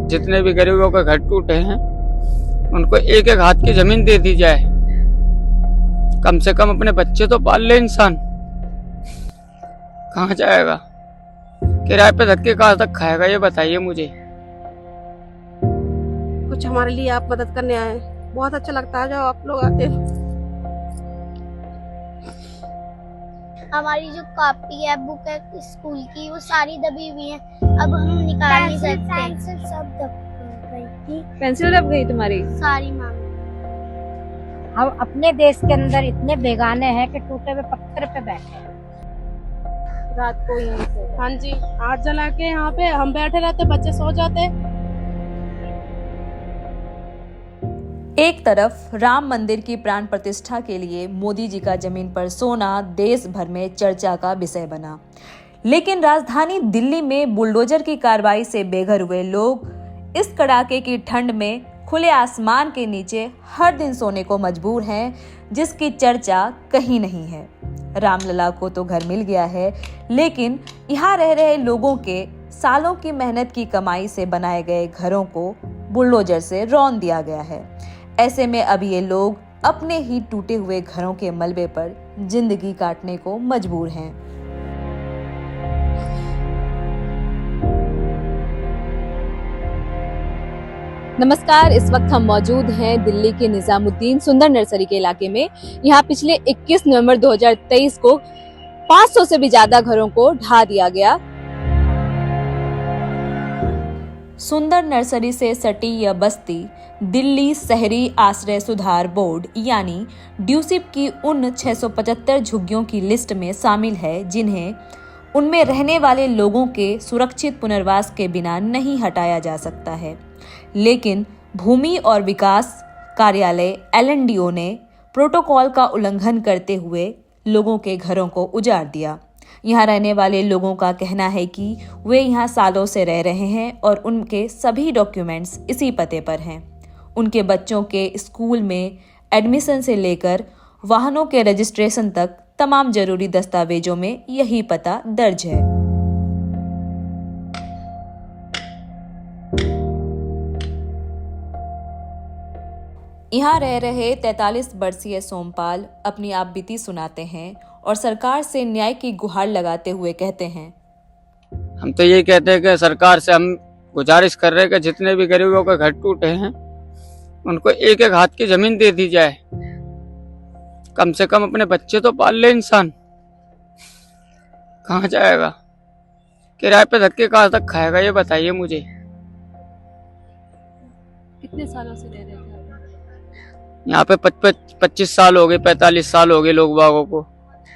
जितने भी गरीबों के घर टूटे हैं उनको एक एक हाथ की जमीन दे दी जाए। कम से कम अपने बच्चे तो पाल ले इंसान। कहाँ जाएगा? किराए पे धक्के कहाँ तक खाएगा ये बताइए मुझे। कुछ हमारे लिए आप मदद करने आए, बहुत अच्छा लगता है जब आप लोग आते हैं। हमारी जो कॉपी है, बुक है स्कूल की, वो सारी दबी हुई है। अब हम निकाल नहीं सकते। पेंसिल सब दब गई थी। पेंसिल दब गई तुम्हारी? सारी मांग। हम अपने देश के अंदर इतने बेगाने हैं कि टूटे हुए पत्थर पे बैठे हैं। रात को यहीं से? हाँ जी, आग जला के यहाँ पे हम बैठे रहते, बच्चे सो जाते। एक तरफ राम मंदिर की प्राण प्रतिष्ठा के लिए मोदी जी का जमीन पर सोना देश भर में चर्चा का विषय बना, लेकिन राजधानी दिल्ली में बुलडोजर की कार्रवाई से बेघर हुए लोग इस कड़ाके की ठंड में खुले आसमान के नीचे हर दिन सोने को मजबूर हैं, जिसकी चर्चा कहीं नहीं है। रामलला को तो घर मिल गया है, लेकिन यहाँ रह रहे लोगों के सालों की मेहनत की कमाई से बनाए गए घरों को बुलडोजर से रौंद दिया गया है। ऐसे में अब ये लोग अपने ही टूटे हुए घरों के मलबे पर जिंदगी काटने को मजबूर हैं। नमस्कार, इस वक्त हम मौजूद हैं दिल्ली के निजामुद्दीन सुंदर नर्सरी के इलाके में। यहाँ पिछले 21 नवंबर 2023 को 500 से भी ज्यादा घरों को ढा दिया गया। सुंदर नर्सरी से सटी यह बस्ती दिल्ली शहरी आश्रय सुधार बोर्ड यानी ड्यूसिप की उन 675 झुग्गियों की लिस्ट में शामिल है, जिन्हें उनमें रहने वाले लोगों के सुरक्षित पुनर्वास के बिना नहीं हटाया जा सकता है। लेकिन भूमि और विकास कार्यालय LNDO ने प्रोटोकॉल का उल्लंघन करते हुए लोगों के घरों को उजाड़ दिया। यहाँ रहने वाले लोगों का कहना है कि वे यहाँ सालों से रह रहे हैं और उनके सभी डॉक्यूमेंट्स इसी पते पर हैं। उनके बच्चों के स्कूल में एडमिशन से लेकर वाहनों के रजिस्ट्रेशन तक तमाम जरूरी दस्तावेजों में यही पता दर्ज है। यहाँ रह रहे 43 वर्षीय सोमपाल अपनी आप बीती सुनाते हैं और सरकार से न्याय की गुहार लगाते हुए कहते हैं, हम तो यही कहते हैं कि सरकार से हम गुजारिश कर रहे हैं कि जितने भी गरीबों के घर टूटे हैं उनको एक एक हाथ की जमीन दे दी जाए। कम से कम अपने बच्चे तो पाल ले इंसान। कहाँ जाएगा? किराए पे धक्के कहाँ तक खाएगा ये बताइए मुझे। कितने सालों से रह रहे थे? यहाँ पे 25 साल हो गए, 45 साल हो गए लोग बागों को।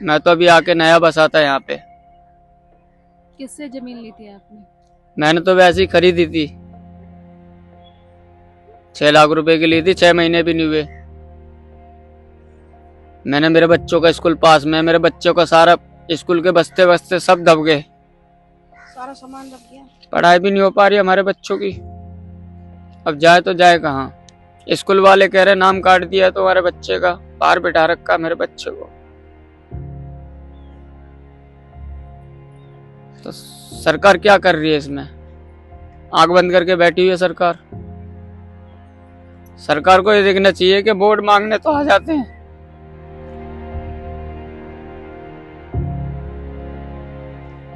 मैं तो अभी आके नया बसा था यहाँ पे। किससे जमीन ली थी आपने? मैंने तो वैसे ही खरीदी थी, 6 लाख रुपए की ली थी, 6 महीने भी नहीं हुए। मैंने मेरे बच्चों का स्कूल पास में, मेरे बच्चों का सारा स्कूल के बस्ते बस्ते सब दब गए, सारा सामान दब गया। पढ़ाई भी नहीं हो पा रही हमारे बच्चों की। अब जाए तो जाए कहाँ? स्कूल वाले कह रहे नाम काट दिया तो हमारे बच्चे का, बाहर बिठा रखा मेरे बच्चे को। तो सरकार क्या कर रही है इसमें? आंख बंद करके बैठी हुई है सरकार। सरकार को ये देखना चाहिए कि वोट मांगने तो आ जाते हैं,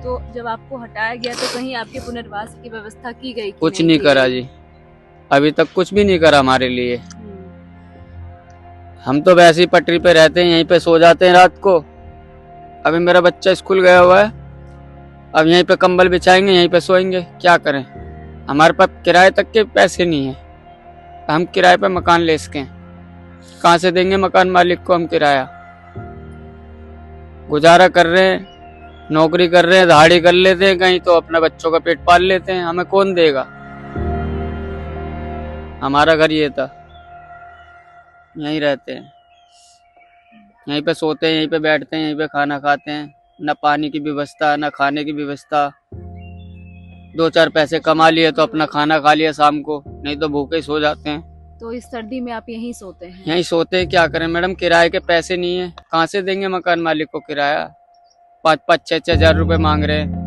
तो जब आपको हटाया गया तो कहीं आपके पुनर्वास की व्यवस्था की गई? कुछ नहीं करा जी, अभी तक कुछ भी नहीं करा हमारे लिए। हम तो वैसे ही पटरी पे रहते हैं, यहीं पे सो जाते हैं रात को। अभी मेरा बच्चा स्कूल गया हुआ है, अब यहीं पे कंबल बिछाएंगे, यहीं पे सोएंगे। क्या करें? हमारे पास किराए तक के पैसे नहीं है। हम किराए पे मकान ले सकें, कहाँ से देंगे मकान मालिक को हम किराया? गुजारा कर रहे हैं, नौकरी कर रहे हैं, दिहाड़ी कर लेते हैं कहीं, तो अपने बच्चों का पेट पाल लेते हैं। हमें कौन देगा? हमारा घर ये था, यहीं रहते हैं, यहीं पे सोते हैं, यहीं पे बैठते हैं, यहीं पे खाना खाते हैं। न पानी की व्यवस्था, न खाने की व्यवस्था। 2-4 पैसे कमा लिए तो अपना खाना खा लिया शाम को, नहीं तो भूखे ही सो जाते हैं। तो इस सर्दी में आप यहीं सोते हैं? यहीं सोते हैं। क्या करें मैडम, किराए के पैसे नहीं है, कहाँ से देंगे मकान मालिक को किराया? 5-5, 6-6 हजार रुपए मांग रहे हैं।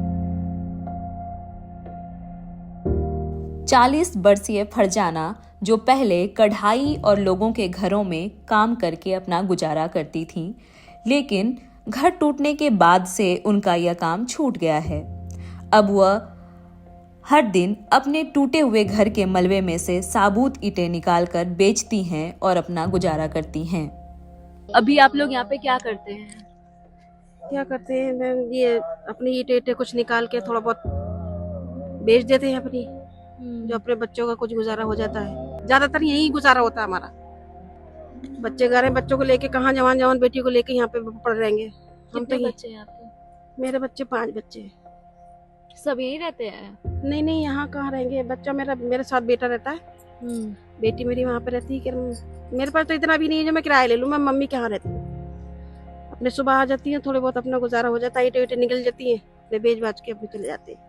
40 वर्षीय फरजाना जो पहले कढ़ाई और लोगों के घरों में काम करके अपना गुजारा करती थीं, लेकिन घर टूटने के बाद से उनका यह काम छूट गया है। अब वह हर दिन अपने टूटे हुए घर के मलबे में से साबुत ईंटें निकालकर बेचती हैं और अपना गुजारा करती हैं। अभी आप लोग यहाँ पे क्या करते हैं? क्या करते हैं मैम, ये अपनी ईंटें कुछ निकाल के थोड़ा बहुत बेच देते हैं अपनी, जो अपने बच्चों का कुछ गुजारा हो जाता है। ज्यादातर यही गुजारा होता है हमारा। बच्चे घर हैं, बच्चों को लेके कहाँ जवान जवान बेटी को लेके यहाँ पे पड़ रहेंगे हम। तो बच्चे हैं आपके? मेरे बच्चे 5 बच्चे हैं। सब यहीं रहते हैं? नहीं नहीं, यहाँ कहाँ रहेंगे। बच्चा मेरे साथ बेटा रहता है, बेटी मेरी वहाँ पे रहती है। कि मेरे पास तो इतना भी नहीं है जो मैं किराया ले लूँ। मैं मम्मी के यहाँ रहती हूँ। अपने सुबह आ जाती है, थोड़े बहुत अपना गुजारा हो जाता है, ईंटें निकल जाती है, अपने बेच बाच के अपने चले जाते हैं।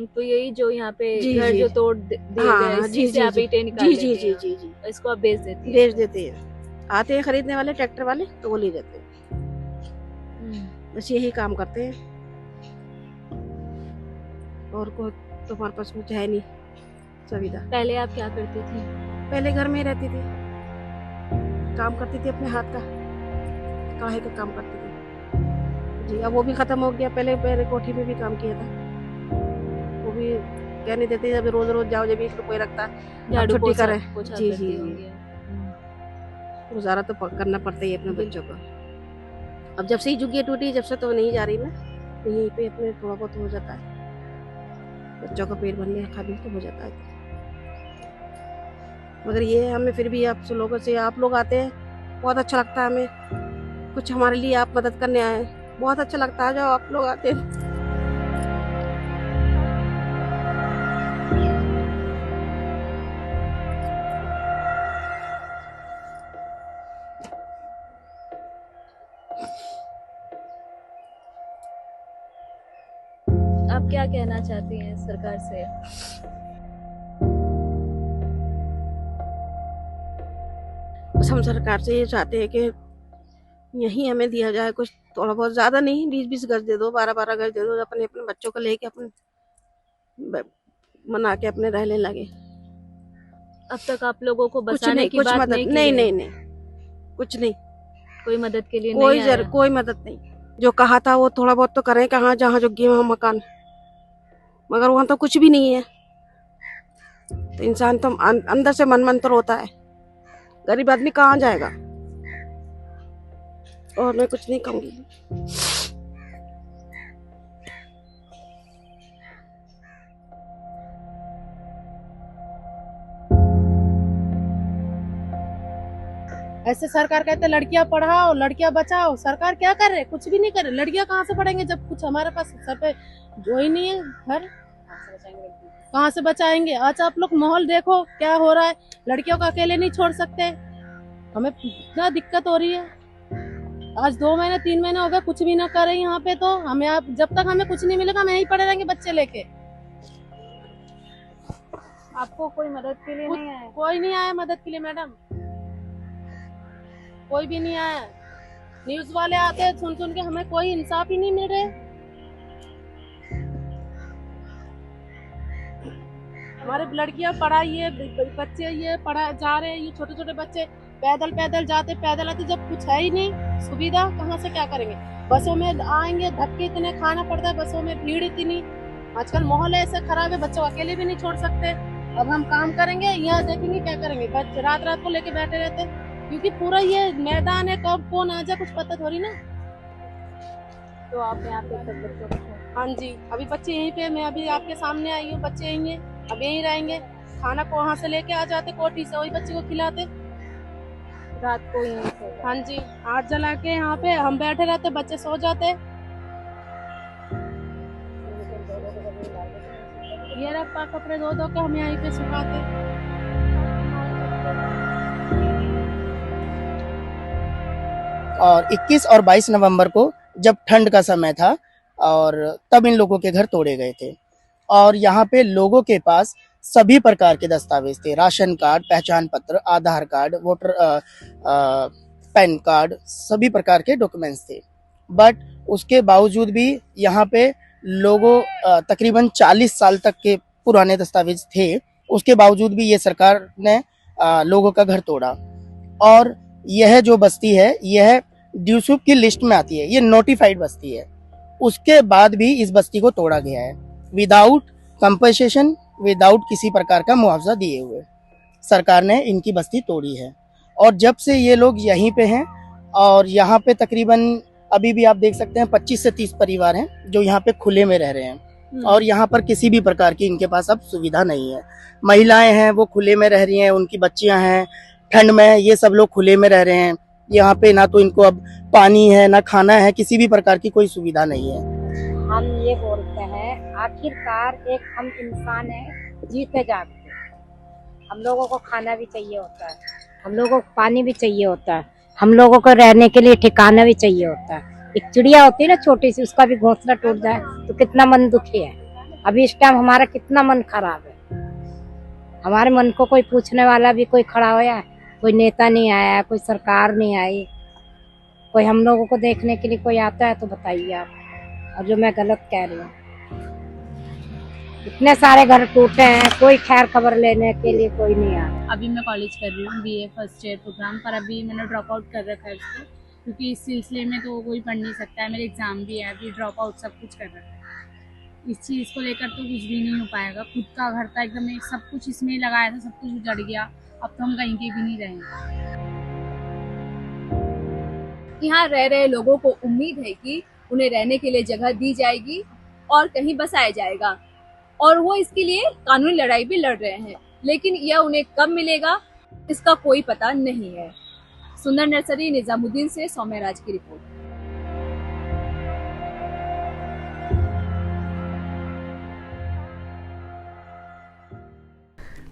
तो यही जो यहाँ पे जी, घर जी। जो तोड़ दिए हाँ, गए, जी, इसी से जी, आप जी। ईंटें निकाल जी लेते जी हैं। जी जी जी इसको आप बेच देती हैं। बेच देते हैं। आते हैं खरीदने वाले, ट्रैक्टर वाले, तो वो ले जाते हैं। बस यही काम करते हैं, और कोई तो हमारे पास कुछ है नहीं सुविधा। पहले आप क्या करती थी? पहले घर में ही रहती थी, काम करती थी अपने हाथ का, कढ़ाई का काम करती थी जी। अब वो भी खत्म हो गया। पहले कोठी में भी काम किया था, वो भी कह नहीं देते। जब रोज रोज जाओ, जब इसको कोई रखता झाड़ू छुट्टी पोछा करे। पोछा जी, करती जी, होंगी। गुजारा तो करना पड़ता ही है अपने बच्चों का। अब जब से ही झुग्गी टूटी, जब से तो नहीं जा रही मैं, तो यहीं पे अपने थोड़ा बहुत हो जाता है, बच्चों का पेट भरने का भी तो हो जाता है। मगर ये हमें फिर भी आप लोगों से, आप लोग आते हैं, बहुत अच्छा लगता है हमें। कुछ हमारे लिए आप मदद करने आए, बहुत अच्छा लगता है जब आप लोग आते हैं। आप क्या कहना चाहती हैं सरकार से? बस हम सरकार से ये चाहते हैं कि यहीं हमें दिया जाए कुछ, थोड़ा बहुत, ज्यादा नहीं, 20-20 गज दे दो, 12-12 गज दे दो, अपने अपने बच्चों को लेके अपने मना के अपने रहने लगे। अब तक आप लोगों को कुछ बसाने नहीं, की कुछ बात मदद नहीं की नहीं, है? नहीं नहीं, कुछ नहीं, कोई मदद के लिए कोई नहीं आया? कोई मदद नहीं। जो कहा था वो थोड़ा बहुत तो करें, कहाँ जहाँ झुग्गी वहाँ मकान, मगर वहाँ तो कुछ भी नहीं है। तो इंसान तो अंदर से मन मंतर होता है। गरीब आदमी कहाँ जाएगा। और मैं कुछ नहीं कहूँगी। ऐसे सरकार कहते हैं लड़कियां पढ़ाओ, लड़कियां बचाओ। सरकार क्या कर रहे? कुछ भी नहीं कर रहे। लड़कियां कहाँ से पढ़ेंगे जब कुछ हमारे पास सर पे जो ही नहीं है। घर कहाँ से बचाएंगे? आज आप लोग माहौल देखो क्या हो रहा है। लड़कियों को अकेले नहीं छोड़ सकते, हमें इतना दिक्कत हो रही है। आज 2 महीने 3 महीने हो गए, कुछ भी ना करे यहाँ पे। तो हमें जब तक हमें कुछ नहीं मिलेगा, हम यहीं पड़े रहेंगे बच्चे लेके। आपको कोई मदद के लिए नहीं आया? कोई नहीं आया मदद के लिए मैडम, कोई भी नहीं आया। न्यूज वाले आते हैं, सुन सुन के हमें कोई इंसाफ ही नहीं मिल रहे। हमारे लड़कियां पढ़ाई है, बच्चे ये पढ़ा जा रहे हैं, ये छोटे छोटे बच्चे पैदल पैदल जाते पैदल आते। जब कुछ है ही नहीं सुविधा, कहाँ से क्या करेंगे? बसों में आएंगे, धक्के इतने खाना पड़ता है, बसों में भीड़ इतनी। आजकल माहौल ऐसे खराब है, बच्चों अकेले भी नहीं छोड़ सकते। अब हम काम करेंगे, यहाँ देखेंगे क्या करेंगे। बच्चे रात रात को लेके बैठे रहते, क्योंकि पूरा ये मैदान है, कब कौन आ जाए कुछ पता थोड़ी ना। तो आप यहाँ पे सब बच्चों को? हाँ जी, अभी बच्चे यहीं पे, मैं अभी आपके सामने आई हूँ, बच्चे यहीं हैं, अब यहीं रहेंगे। खाना को वहाँ से लेके आ जाते कोठी से, वही बच्चे को खिलाते। रात को यहीं से? हाँ जी, 8 जला के यहाँ पे हम बैठे रहते, बच्चे सो जाते। ये रखा कपड़े धो धो के हम यहीं पे सुखाते। और 21 और 22 नवंबर को जब ठंड का समय था, और तब इन लोगों के घर तोड़े गए थे। और यहाँ पे लोगों के पास सभी प्रकार के दस्तावेज थे, राशन कार्ड, पहचान पत्र, आधार कार्ड, वोटर पैन कार्ड, सभी प्रकार के डॉक्यूमेंट्स थे। बट उसके बावजूद भी यहाँ पे लोगों तकरीबन 40 साल तक के पुराने दस्तावेज थे, उसके बावजूद भी ये सरकार ने लोगों का घर तोड़ा। और यह जो बस्ती है यह ड्यूसुप की लिस्ट में आती है, ये नोटिफाइड बस्ती है। उसके बाद भी इस बस्ती को तोड़ा गया है विदाउट कंपनसेशन, विदाउट किसी प्रकार का मुआवजा दिए हुए। सरकार ने इनकी बस्ती तोड़ी है और जब से ये लोग यहीं पे हैं और यहाँ पे तकरीबन अभी भी आप देख सकते हैं 25 से 30 परिवार हैं जो यहाँ पे खुले में रह रहे हैं और यहाँ पर किसी भी प्रकार की इनके पास अब सुविधा नहीं है। महिलाएं हैं वो खुले में रह रही हैं, उनकी बच्चियां हैं ठंड में, ये सब लोग खुले में रह रहे हैं। यहाँ पे ना तो इनको अब पानी है ना खाना है, किसी भी प्रकार की कोई सुविधा नहीं है। हम ये बोलते हैं आखिरकार एक हम इंसान हैं जीते जागते, हम लोगों को खाना भी चाहिए होता है, हम लोगों को पानी भी चाहिए होता है, हम लोगों को रहने के लिए ठिकाना भी चाहिए होता है। एक चिड़िया होती है ना छोटी सी, उसका भी घोंसला टूट जाए तो कितना मन दुखी है। अभी इस टाइम हमारा कितना मन खराब है, हमारे मन को कोई पूछने वाला भी कोई खड़ा होया, कोई नेता नहीं आया, कोई सरकार नहीं आई, कोई हम लोगों को देखने के लिए कोई आता है तो बताइए आप। और जो मैं गलत कह रही हूँ, इतने सारे घर टूटे हैं, कोई खैर खबर लेने के लिए कोई नहीं आया। अभी मैं कॉलेज कर रही हूँ BA फर्स्ट ईयर प्रोग्राम, पर अभी मैंने ड्रॉप आउट कर रखा है इसको, क्योंकि इस सिलसिले में तो कोई पढ़ नहीं सकता है, मेरे एग्ज़ाम भी है, अभी ड्रॉप आउट सब कुछ कर रखा है। इस चीज़ को लेकर तो कुछ भी नहीं हो पाएगा। खुद का घर था एकदम, एक सब कुछ इसमें लगाया था, सब कुछ उजड़ गया, अब तो हम कहीं के भी नहीं रहेंगे। यहाँ रह रहे लोगों को उम्मीद है कि उन्हें रहने के लिए जगह दी जाएगी और कहीं बसाया जाएगा, और वो इसके लिए कानूनी लड़ाई भी लड़ रहे हैं, लेकिन यह उन्हें कब मिलेगा इसका कोई पता नहीं है। सुंदर नर्सरी, निजामुद्दीन से सौम्या राज की रिपोर्ट।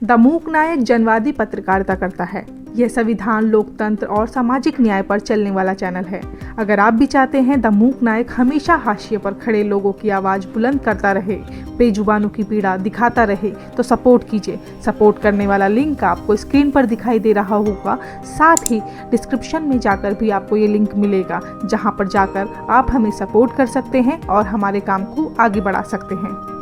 दमूक नायक जनवादी पत्रकारिता करता है। यह संविधान, लोकतंत्र और सामाजिक न्याय पर चलने वाला चैनल है। अगर आप भी चाहते हैं दमूक नायक हमेशा हाशिए पर खड़े लोगों की आवाज़ बुलंद करता रहे, बेजुबानों की पीड़ा दिखाता रहे, तो सपोर्ट कीजिए। सपोर्ट करने वाला लिंक आपको स्क्रीन पर दिखाई दे रहा होगा, साथ ही डिस्क्रिप्शन में जाकर भी आपको ये लिंक मिलेगा, जहाँ पर जाकर आप हमें सपोर्ट कर सकते हैं और हमारे काम को आगे बढ़ा सकते हैं।